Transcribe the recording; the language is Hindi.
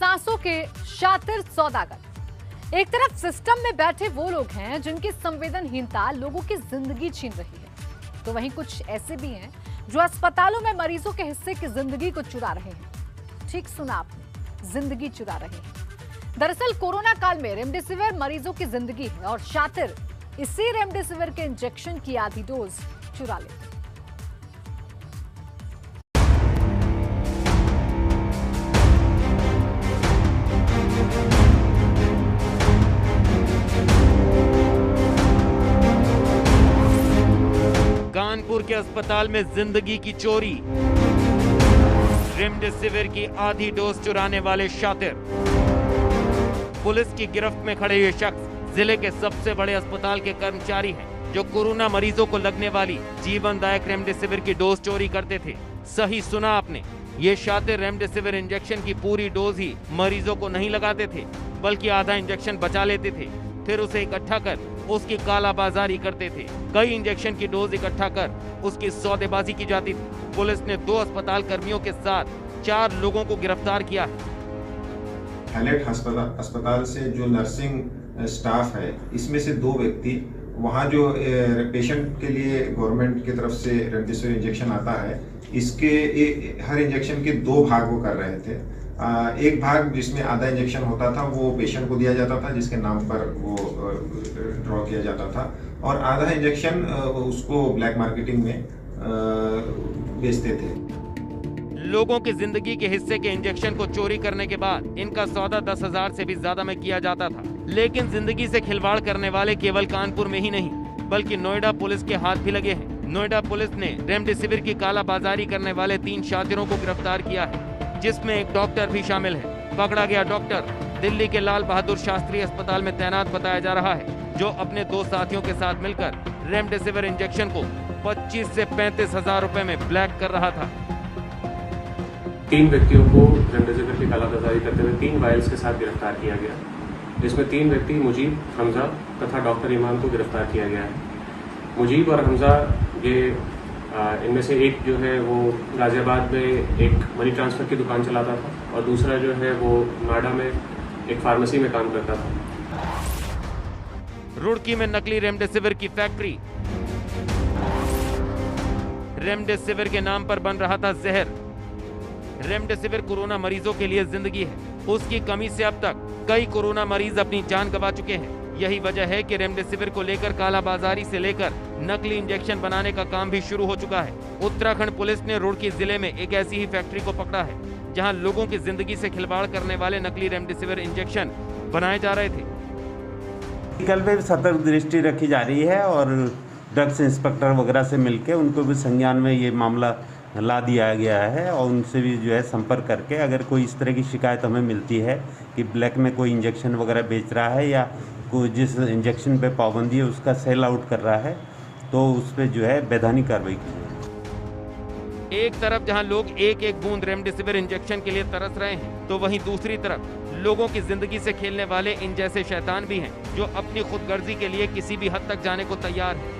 सांसों के शातिर सौदागर। एक तरफ सिस्टम में बैठे वो लोग हैं जिनकी संवेदनहीनता लोगों की जिंदगी छीन रही है, तो वहीं कुछ ऐसे भी हैं जो अस्पतालों में मरीजों के हिस्से की जिंदगी को चुरा रहे हैं। ठीक सुना आपने, जिंदगी चुरा रहे हैं। दरअसल कोरोना काल में रेमडेसिविर मरीजों की जिंदगी है और शातिर इसी रेमडेसिविर के इंजेक्शन की आधी डोज चुरा लेते हैं। कानपुर के अस्पताल में जिंदगी की चोरी, रेमडेसिविर की आधी डोज चुराने वाले शातिर। पुलिस की गिरफ्त में खड़े ये शख्स जिले के सबसे बड़े अस्पताल के कर्मचारी हैं, जो कोरोना मरीजों को लगने वाली जीवनदायक रेमडेसिविर की डोज चोरी करते थे। सही सुना आपने, ये शातिर रेमडेसिविर इंजेक्शन की पूरी डोज ही मरीजों को नहीं लगाते थे, बल्कि आधा इंजेक्शन बचा लेते थे, फिर उसे इकट्ठा कर उसकी कालाबाजारी करते थे। कई इंजेक्शन की डोज इकट्ठा कर उसकी सौदेबाजी की जाती थी। पुलिस ने 2 अस्पताल कर्मियों के साथ 4 लोगों को गिरफ्तार किया है। हैलेट अस्पताल से जो नर्सिंग स्टाफ है, इसमें से 2 व्यक्ति वहाँ जो पेशेंट के लिए गवर्नमेंट की तरफ से रेमडेसिविर इंजेक्शन आता है, इसके हर इंजेक्शन के 2 भाग वो कर रहे थे। एक भाग जिसमें आधा इंजेक्शन होता था वो पेशेंट को दिया जाता था, जिसके नाम पर वो ड्रॉ किया जाता था, और आधा इंजेक्शन उसको ब्लैक मार्केटिंग में बेचते थे। लोगों की जिंदगी के हिस्से के इंजेक्शन को चोरी करने के बाद इनका सौदा 10,000 से भी ज्यादा में किया जाता था। लेकिन जिंदगी से खिलवाड़ करने वाले केवल कानपुर में ही नहीं, बल्कि नोएडा पुलिस के हाथ भी लगे हैं। नोएडा पुलिस ने रेमडेसिविर की कालाबाजारी करने वाले 3 शातिरों को गिरफ्तार किया है, जिसमें एक डॉक्टर भी शामिल है। पकड़ा गया डॉक्टर दिल्ली के लाल बहादुर शास्त्री अस्पताल में तैनात बताया जा रहा है, जो अपने 2 साथियों के साथ मिलकर रेमडेसिविर इंजेक्शन को 25 से 35,000 रुपए में ब्लैक कर रहा था। 3 व्यक्तियों को रेमडेसिविर की कालाबाजारी करते हुए 3 वायल्स के साथ गिरफ्तार किया गया, जिसमें 3 व्यक्ति मुजीब, हमजा तथा डॉक्टर ईमान को गिरफ्तार किया गया है। मुजीब और हमजा ये इनमें से एक जो है वो गाजियाबाद में एक मनी ट्रांसफर की दुकान चलाता था, और दूसरा जो है वो नोएडा में एक फार्मेसी में काम करता था। रुड़की में नकली रेमडेसिविर की फैक्ट्री। रेमडेसिविर के नाम पर बन रहा था जहर। रेमडेसिविर कोरोना मरीजों के लिए जिंदगी है। उसकी कमी से अब तक कई कोरोना मरीज अपनी जान गंवा चुके हैं। यही वजह है कि रेमडेसिविर को लेकर कालाबाजारी से लेकर नकली इंजेक्शन बनाने का काम भी शुरू हो चुका है। उत्तराखंड पुलिस ने रुड़की जिले में एक ऐसी ही फैक्ट्री को पकड़ा है, जहां लोगों की जिंदगी से खिलवाड़ करने वाले नकली रेमडेसिविर इंजेक्शन बनाए जा रहे थे। कल पे सतर्क दृष्टि रखी जा रही है और ड्रग्स इंस्पेक्टर वगैरह से मिलकर उनको भी संज्ञान में ये मामला ला दिया गया है, और उनसे भी जो है संपर्क करके अगर कोई इस तरह की शिकायत हमें मिलती है कि ब्लैक में कोई इंजेक्शन वगैरह बेच रहा है या कोई जिस इंजेक्शन पे पाबंदी है उसका सेल आउट कर रहा है, तो उस पर जो है वैधानिक कार्रवाई की जाए। एक तरफ जहां लोग एक एक बूंद रेमडेसिविर इंजेक्शन के लिए तरस रहे हैं, तो वहीं दूसरी तरफ लोगों की जिंदगी से खेलने वाले इन जैसे शैतान भी हैं, जो अपनी खुदगर्जी के लिए किसी भी हद तक जाने को तैयार हैं।